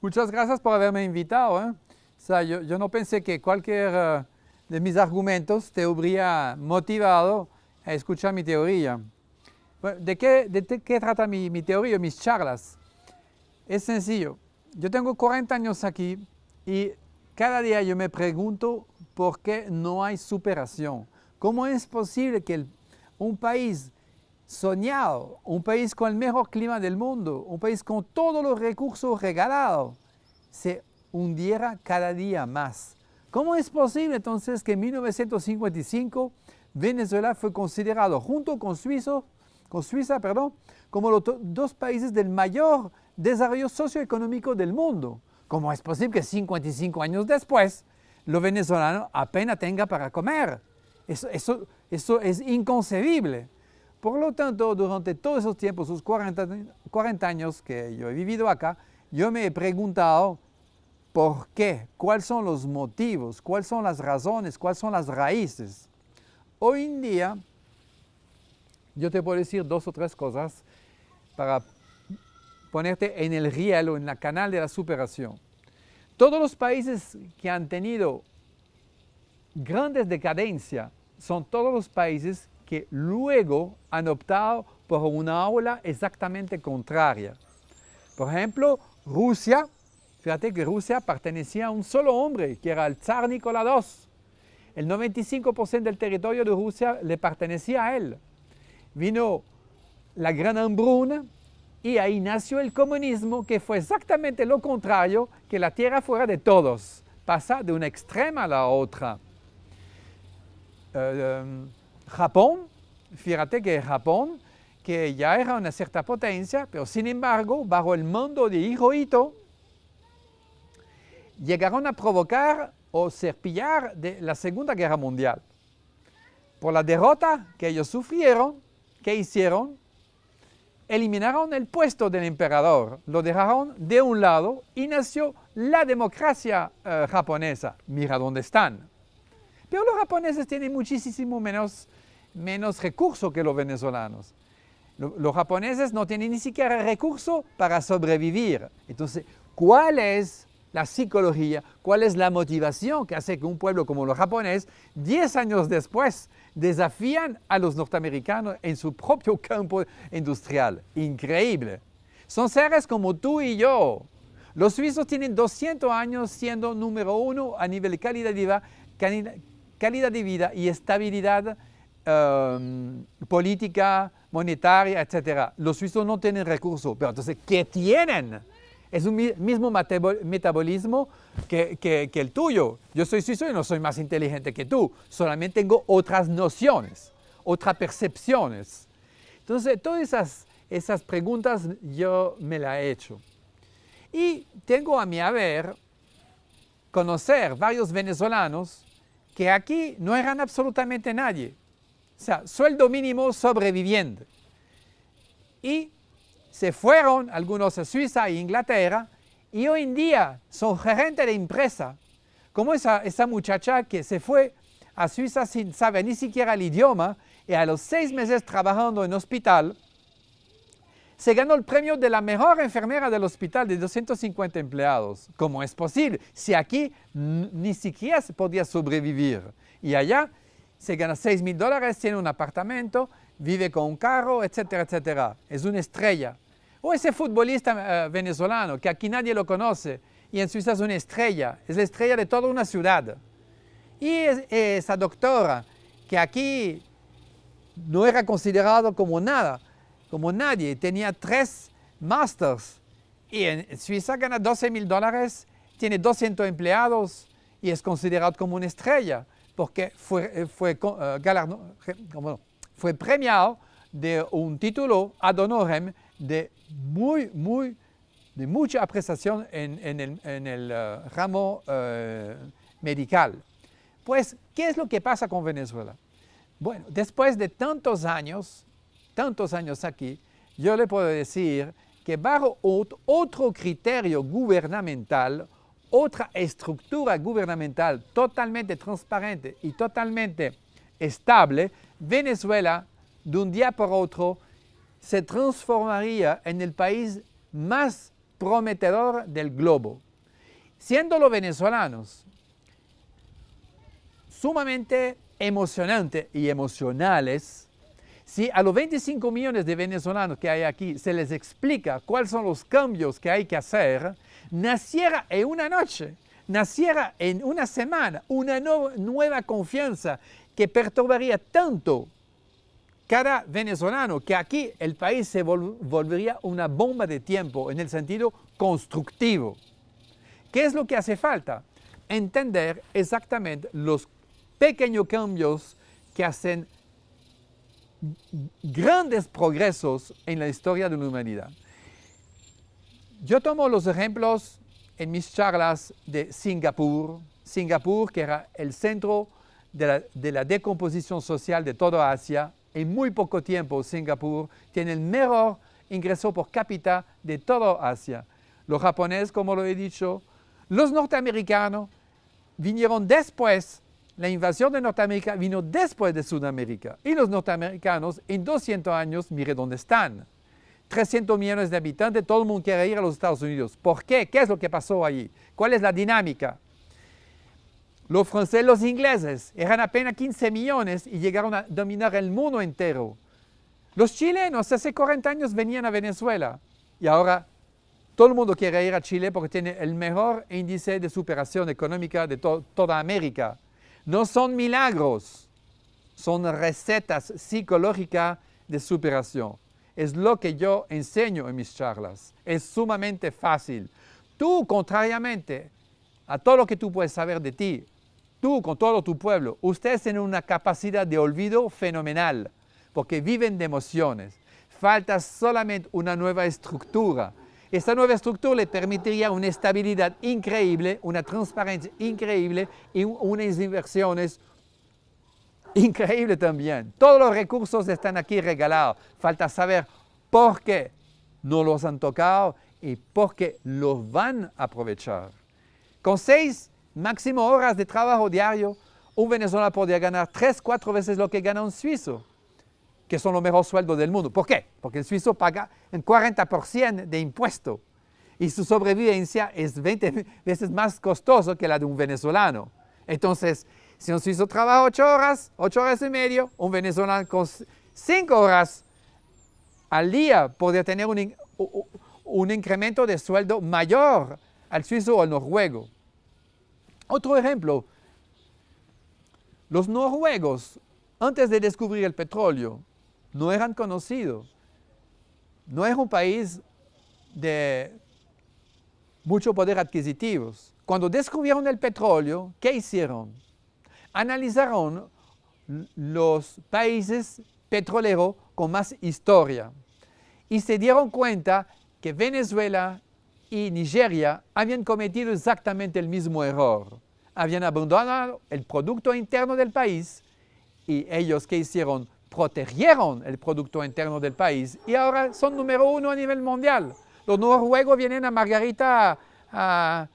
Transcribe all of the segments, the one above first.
Muchas gracias por haberme invitado. ¿Eh? O sea, yo no pensé que cualquier de mis argumentos te habría motivado a escuchar mi teoría. Bueno, ¿de qué trata mi teoría, mis charlas? Es sencillo. Yo tengo 40 años aquí y cada día yo me pregunto por qué no hay superación. ¿Cómo es posible que un país soñado, un país con el mejor clima del mundo, un país con todos los recursos regalados, se hundiera cada día más? ¿Cómo es posible entonces que en 1955 Venezuela fue considerado junto con Suiza, como los dos países del mayor desarrollo socioeconómico del mundo? ¿Cómo es posible que 55 años después los venezolanos apenas tengan para comer? Eso es inconcebible. Por lo tanto, durante todos esos tiempos, sus 40 años que yo he vivido acá, yo me he preguntado por qué, cuáles son los motivos, cuáles son las razones, cuáles son las raíces. Hoy en día, yo te puedo decir 2 o 3 cosas para ponerte en el riel o en la canal de la superación. Todos los países que han tenido grandes decadencias son todos los países que luego han optado por una ola exactamente contraria. Por ejemplo, Rusia, fíjate que Rusia pertenecía a un solo hombre, que era el zar Nicolás II. El 95% del territorio de Rusia le pertenecía a él. Vino la gran hambruna y ahí nació el comunismo, que fue exactamente lo contrario, que la tierra fuera de todos. Pasa de una extrema a la otra. Japón, fíjate que Japón, que ya era una cierta potencia, pero sin embargo, bajo el mando de Hirohito, llegaron a provocar o serpillar de la Segunda Guerra Mundial. Por la derrota que ellos sufrieron, ¿qué hicieron? Eliminaron el puesto del emperador, lo dejaron de un lado y nació la democracia japonesa. Mira dónde están. Pero los japoneses tienen muchísimo menos recursos que los venezolanos. Los japoneses no tienen ni siquiera recursos para sobrevivir. Entonces, ¿cuál es la psicología? ¿Cuál es la motivación que hace que un pueblo como los japoneses, 10 años después, desafían a los norteamericanos en su propio campo industrial? Increíble. Son seres como tú y yo. Los suizos tienen 200 años siendo número 1 a nivel de calidad de vida y estabilidad política, monetaria, etc. Los suizos no tienen recursos, pero entonces, ¿qué tienen? Es un mismo metabolismo que el tuyo. Yo soy suizo y no soy más inteligente que tú, solamente tengo otras nociones, otras percepciones. Entonces, todas esas preguntas yo me las he hecho. Y tengo a mi haber conocer varios venezolanos que aquí no eran absolutamente nadie. O sea, sueldo mínimo sobreviviente. Y se fueron algunos a Suiza e Inglaterra y hoy en día son gerentes de empresa. Como esa muchacha que se fue a Suiza sin saber ni siquiera el idioma y a los 6 meses trabajando en hospital, se ganó el premio de la mejor enfermera del hospital de 250 empleados. ¿Cómo es posible? Si aquí ni siquiera se podía sobrevivir. Y allá se gana $6,000, tiene un apartamento, vive con un carro, etcétera, etcétera. Es una estrella. O ese futbolista venezolano que aquí nadie lo conoce y en Suiza es una estrella. Es la estrella de toda una ciudad. Y esa doctora que aquí no era considerado como nada, como nadie, tenía 3 masters y en Suiza gana $12,000, tiene 200 empleados y es considerado como una estrella porque fue premiado de un título ad honorem de mucha apreciación en el ramo medical. Pues, ¿qué es lo que pasa con Venezuela? Bueno, después de tantos años aquí, yo le puedo decir que bajo otro criterio gubernamental, otra estructura gubernamental totalmente transparente y totalmente estable, Venezuela, de un día por otro, se transformaría en el país más prometedor del globo. Siendo los venezolanos sumamente emocionantes y emocionales, si a los 25 millones de venezolanos que hay aquí se les explica cuáles son los cambios que hay que hacer, naciera en una noche, naciera en una semana una nueva confianza que perturbaría tanto cada venezolano que aquí el país se volvería una bomba de tiempo en el sentido constructivo. ¿Qué es lo que hace falta? Entender exactamente los pequeños cambios que hacen grandes progresos en la historia de la humanidad. Yo tomo los ejemplos en mis charlas de Singapur, que era el centro de la decomposición social de toda Asia. En muy poco tiempo Singapur tiene el mejor ingreso por cápita de toda Asia. Los japoneses, como lo he dicho, los norteamericanos vinieron después. La invasión de Norteamérica vino después de Sudamérica. Y los norteamericanos, en 200 años, mire dónde están. 300 millones de habitantes, todo el mundo quiere ir a los Estados Unidos. ¿Por qué? ¿Qué es lo que pasó allí? ¿Cuál es la dinámica? Los franceses, los ingleses, eran apenas 15 millones y llegaron a dominar el mundo entero. Los chilenos hace 40 años venían a Venezuela y ahora todo el mundo quiere ir a Chile porque tiene el mejor índice de superación económica de toda América. No son milagros, son recetas psicológicas de superación. Es lo que yo enseño en mis charlas. Es sumamente fácil. Tú, contrariamente a todo lo que tú puedes saber de ti, tú con todo tu pueblo, ustedes tienen una capacidad de olvido fenomenal porque viven de emociones. Falta solamente una nueva estructura. Esta nueva estructura le permitiría una estabilidad increíble, una transparencia increíble y unas inversiones increíbles también. Todos los recursos están aquí regalados. Falta saber por qué no los han tocado y por qué los van a aprovechar. Con 6 máximo horas de trabajo diario, un venezolano podría ganar 3-4 veces lo que gana un suizo, que son los mejores sueldos del mundo. ¿Por qué? Porque el suizo paga un 40% de impuesto y su sobrevivencia es 20 veces más costoso que la de un venezolano. Entonces, si un suizo trabaja 8 horas y medio, un venezolano con 5 horas al día podría tener un incremento de sueldo mayor al suizo o al noruego. Otro ejemplo, los noruegos, antes de descubrir el petróleo, no eran conocidos. No es un país de mucho poder adquisitivo. Cuando descubrieron el petróleo, ¿qué hicieron? Analizaron los países petroleros con más historia y se dieron cuenta que Venezuela y Nigeria habían cometido exactamente el mismo error. Habían abandonado el producto interno del país y ellos, ¿qué hicieron? Protegieron el producto interno del país y ahora son número 1 a nivel mundial. Los noruegos vienen a Margarita a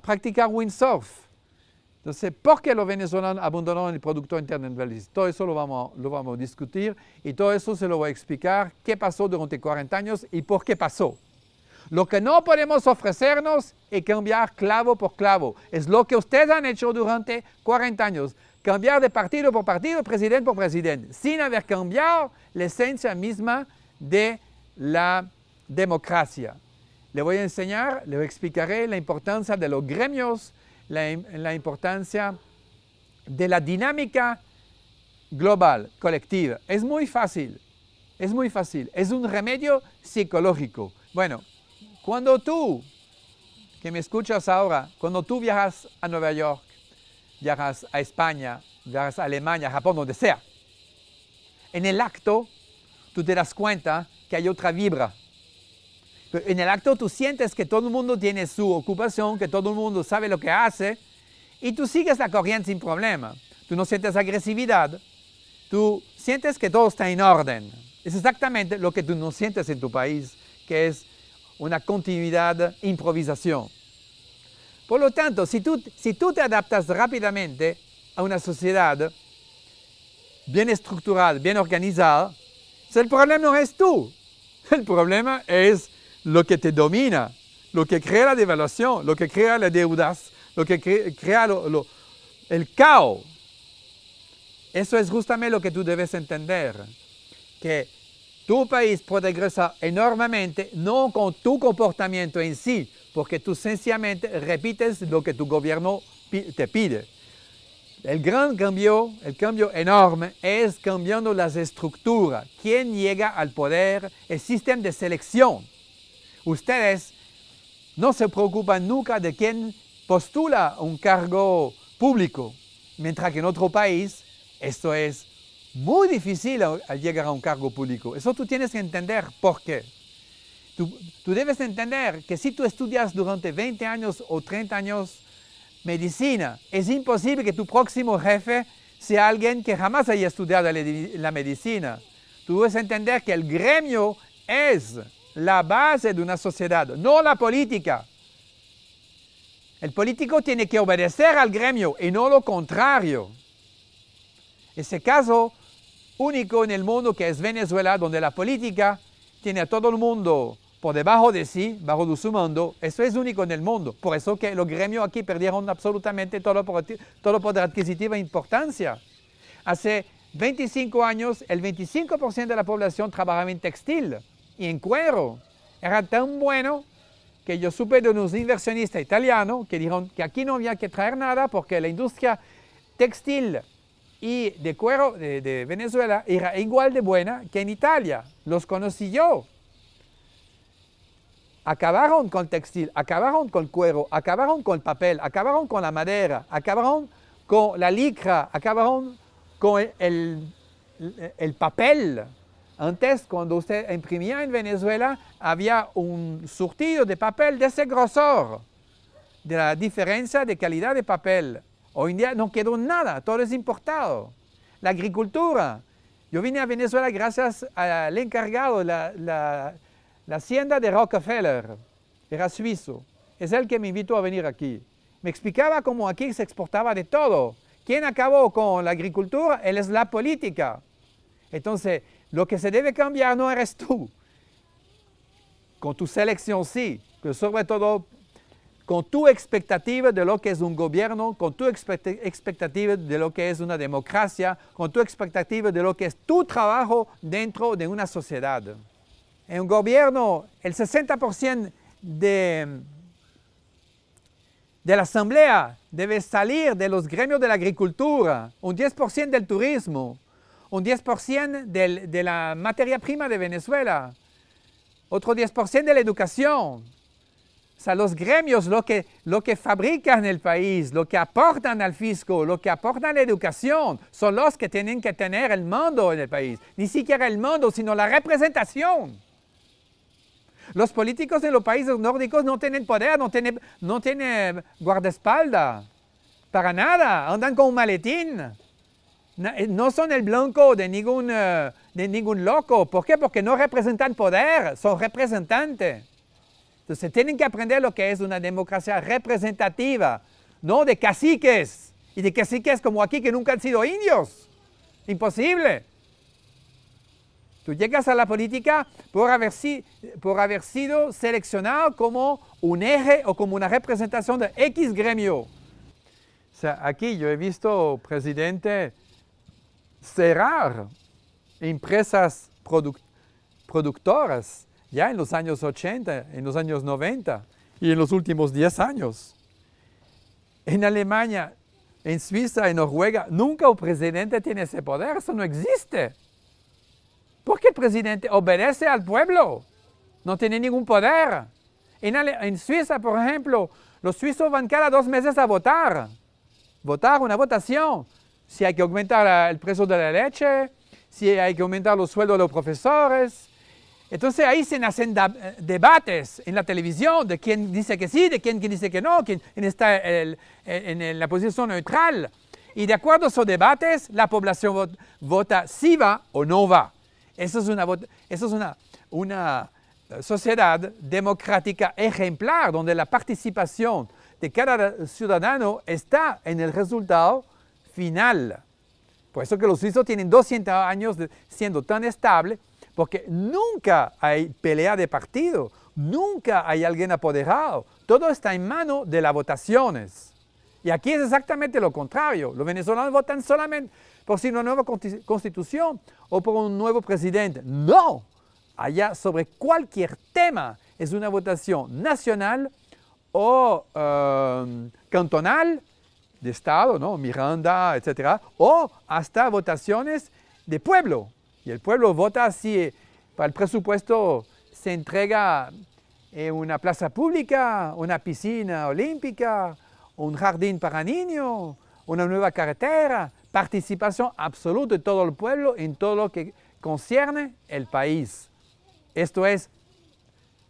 practicar windsurf. Entonces, ¿por qué los venezolanos abandonaron el producto interno del país? Todo eso lo vamos a discutir y todo eso se lo voy a explicar qué pasó durante 40 años y por qué pasó. Lo que no podemos ofrecernos es cambiar clavo por clavo. Es lo que ustedes han hecho durante 40 años. Cambiar de partido por partido, presidente por presidente, sin haber cambiado la esencia misma de la democracia. Le voy a enseñar, le explicaré la importancia de los gremios, la importancia de la dinámica global, colectiva. Es muy fácil, es un remedio psicológico. Bueno, cuando tú, que me escuchas ahora, cuando tú viajas a Nueva York, viajas a España, viajas a Alemania, Japón, donde sea. En el acto, tú te das cuenta que hay otra vibra. Pero en el acto tú sientes que todo el mundo tiene su ocupación, que todo el mundo sabe lo que hace, y tú sigues la corriente sin problema. Tú no sientes agresividad, tú sientes que todo está en orden. Es exactamente lo que tú no sientes en tu país, que es una continuidad, improvisación. Por lo tanto, si tú te adaptas rápidamente a una sociedad bien estructurada, bien organizada, el problema no es tú. El problema es lo que te domina. lo que crea la devaluación, lo que crea las deudas, lo que crea el caos. Eso es justamente lo que tú debes entender, que tu país puede progresar enormemente, no con tu comportamiento en sí, porque tú sencillamente repites lo que tu gobierno te pide. El gran cambio, el cambio enorme, es cambiando las estructuras. ¿Quién llega al poder? El sistema de selección. Ustedes no se preocupan nunca de quién postula un cargo público, mientras que en otro país esto es muy difícil al llegar a un cargo público. Eso tú tienes que entender por qué. Tú debes entender que si tú estudias durante 20 años o 30 años medicina, es imposible que tu próximo jefe sea alguien que jamás haya estudiado la medicina. Tú debes entender que el gremio es la base de una sociedad, no la política. El político tiene que obedecer al gremio y no lo contrario. Ese caso único en el mundo que es Venezuela, donde la política tiene a todo el mundo por debajo de sí, bajo de su mando. Eso es único en el mundo. Por eso que los gremios aquí perdieron absolutamente todo poder adquisitivo e importancia. Hace 25 años, el 25% de la población trabajaba en textil y en cuero. Era tan bueno que yo supe de unos inversionistas italianos que dijeron que aquí no había que traer nada porque la industria textil y de cuero de Venezuela era igual de buena que en Italia. Los conocí yo. Acabaron con el textil, acabaron con el cuero, acabaron con el papel, acabaron con la madera, acabaron con la licra, acabaron con el papel. Antes, cuando usted imprimía en Venezuela, había un surtido de papel de ese grosor, de la diferencia de calidad de papel. Hoy en día no quedó nada, todo es importado. La agricultura. Yo vine a Venezuela gracias al encargado de la hacienda de Rockefeller. Era suizo. Es él que me invitó a venir aquí. Me explicaba cómo aquí se exportaba de todo. ¿Quién acabó con la agricultura? Él es la política. Entonces, lo que se debe cambiar no eres tú. Con tu selección sí, pero sobre todo con tu expectativa de lo que es un gobierno, con tu expectativa de lo que es una democracia, con tu expectativa de lo que es tu trabajo dentro de una sociedad. En un gobierno, el 60% de la asamblea debe salir de los gremios de la agricultura, un 10% del turismo, un 10% de la materia prima de Venezuela, otro 10% de la educación. O sea, los gremios, lo que fabrican el país, lo que aportan al fisco, lo que aportan a la educación, son los que tienen que tener el mando en el país. Ni siquiera el mando, sino la representación. Los políticos de los países nórdicos no tienen poder, no tienen guardaespaldas, para nada, andan con un maletín. No son el blanco de ningún loco. ¿Por qué? Porque no representan poder, son representantes. Entonces tienen que aprender lo que es una democracia representativa, no de caciques, y de caciques como aquí que nunca han sido indios. Imposible. Tú llegas a la política por haber sido seleccionado como un eje o como una representación de X gremio. O sea, aquí yo he visto presidente cerrar empresas productoras ya en los años 80, en los años 90 y en los últimos 10 años. En Alemania, en Suiza, en Noruega, nunca un presidente tiene ese poder, eso no existe. Porque el presidente obedece al pueblo, no tiene ningún poder. En Suiza, por ejemplo, los suizos van cada 2 meses a votar una votación. Si hay que aumentar el precio de la leche, si hay que aumentar los sueldos de los profesores. Entonces ahí se hacen debates en la televisión de quién dice que sí, de quién dice que no, quién está en la posición neutral. Y de acuerdo a esos debates, la población vota si va o no va. Eso es una sociedad democrática ejemplar, donde la participación de cada ciudadano está en el resultado final. Por eso que los suizos tienen 200 años siendo tan estables, porque nunca hay pelea de partido. Nunca hay alguien apoderado. Todo está en manos de las votaciones. Y aquí es exactamente lo contrario. Los venezolanos votan solamente por si una nueva constitución o por un nuevo presidente. No. Allá sobre cualquier tema es una votación nacional o cantonal, de Estado, ¿no? Miranda, etc. O hasta votaciones de pueblo. Y el pueblo vota si para el presupuesto se entrega una plaza pública, una piscina olímpica, un jardín para niños, una nueva carretera. Participación absoluta de todo el pueblo en todo lo que concierne el país. Esto es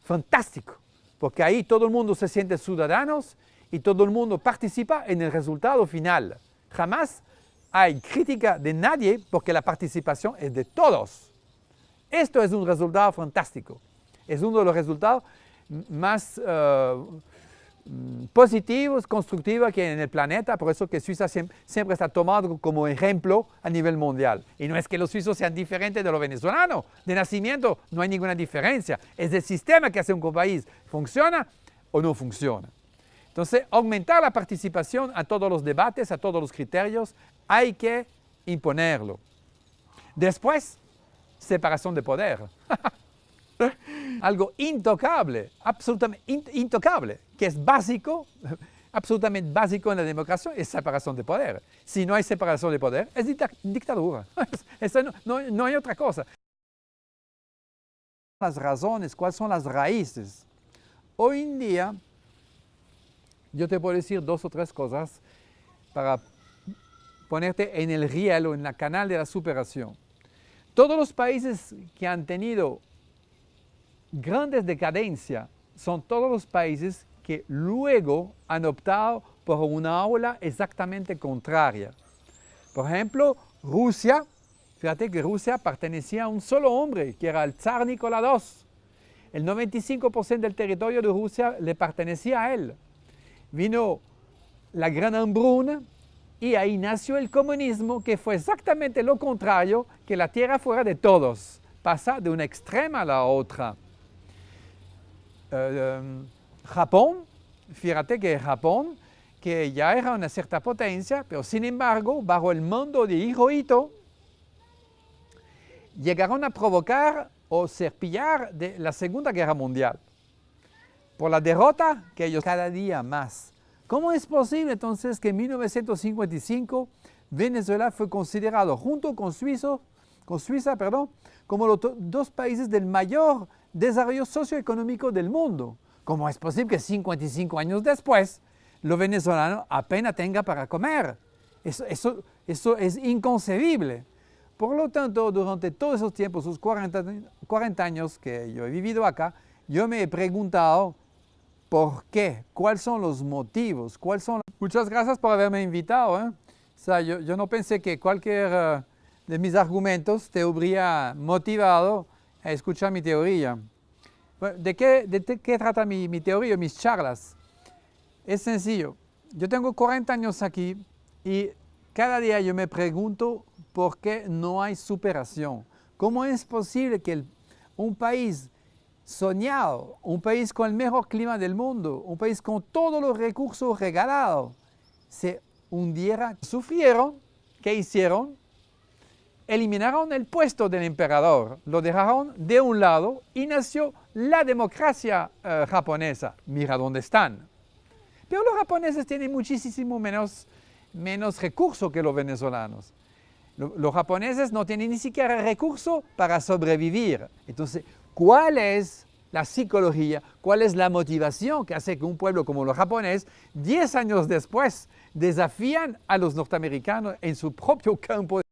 fantástico, porque ahí todo el mundo se siente ciudadanos y todo el mundo participa en el resultado final. Jamás hay crítica de nadie porque la participación es de todos. Esto es un resultado fantástico. Es uno de los resultados más positivos, constructivos que hay en el planeta. Por eso que Suiza siempre está tomado como ejemplo a nivel mundial. Y no es que los suizos sean diferentes de los venezolanos. De nacimiento no hay ninguna diferencia. Es el sistema que hace un país. ¿Funciona o no funciona? Entonces, aumentar la participación a todos los debates, a todos los criterios, hay que imponerlo. Después, separación de poder. Algo intocable, absolutamente intocable, que es básico, absolutamente básico en la democracia, es separación de poder. Si no hay separación de poder, es dictadura. No hay otra cosa. Las razones, ¿cuáles son las raíces? Hoy en día, yo te puedo decir 2 o 3 cosas para ponerte en el riel o en la canal de la superación. Todos los países que han tenido grandes decadencias son todos los países que luego han optado por una ola exactamente contraria. Por ejemplo, Rusia, fíjate que Rusia pertenecía a un solo hombre, que era el zar Nicolás II. El 95% del territorio de Rusia le pertenecía a él. Vino la gran hambruna y ahí nació el comunismo, que fue exactamente lo contrario, que la tierra fuera de todos. Pasa de una extrema a la otra. Japón, fíjate que Japón, que ya era una cierta potencia, pero sin embargo, bajo el mando de Hirohito, llegaron a provocar o serpillar de la Segunda Guerra Mundial. Por la derrota que ellos cada día más. ¿Cómo es posible entonces que en 1955 Venezuela fue considerado junto con Suiza, como los 2 países del mayor desarrollo socioeconómico del mundo? ¿Cómo es posible que 55 años después los venezolanos apenas tengan para comer? Eso es inconcebible. Por lo tanto, durante todos esos tiempos, esos 40 años que yo he vivido acá, yo me he preguntado ¿por qué? ¿Cuáles son los motivos? Muchas gracias por haberme invitado. O sea, yo no pensé que cualquier de mis argumentos te habría motivado a escuchar mi teoría. Bueno, ¿de qué trata mi teoría, mis charlas? Es sencillo. Yo tengo 40 años aquí y cada día yo me pregunto por qué no hay superación. ¿Cómo es posible que un país soñado, un país con el mejor clima del mundo, un país con todos los recursos regalados, se hundiera? Sufrieron, ¿qué hicieron? Eliminaron el puesto del emperador, lo dejaron de un lado y nació la democracia japonesa. Mira dónde están. Pero los japoneses tienen muchísimo menos recursos que los venezolanos. Los japoneses no tienen ni siquiera recursos para sobrevivir. Entonces, ¿cuál es la psicología? ¿Cuál es la motivación que hace que un pueblo como los japoneses, 10 años después, desafían a los norteamericanos en su propio campo?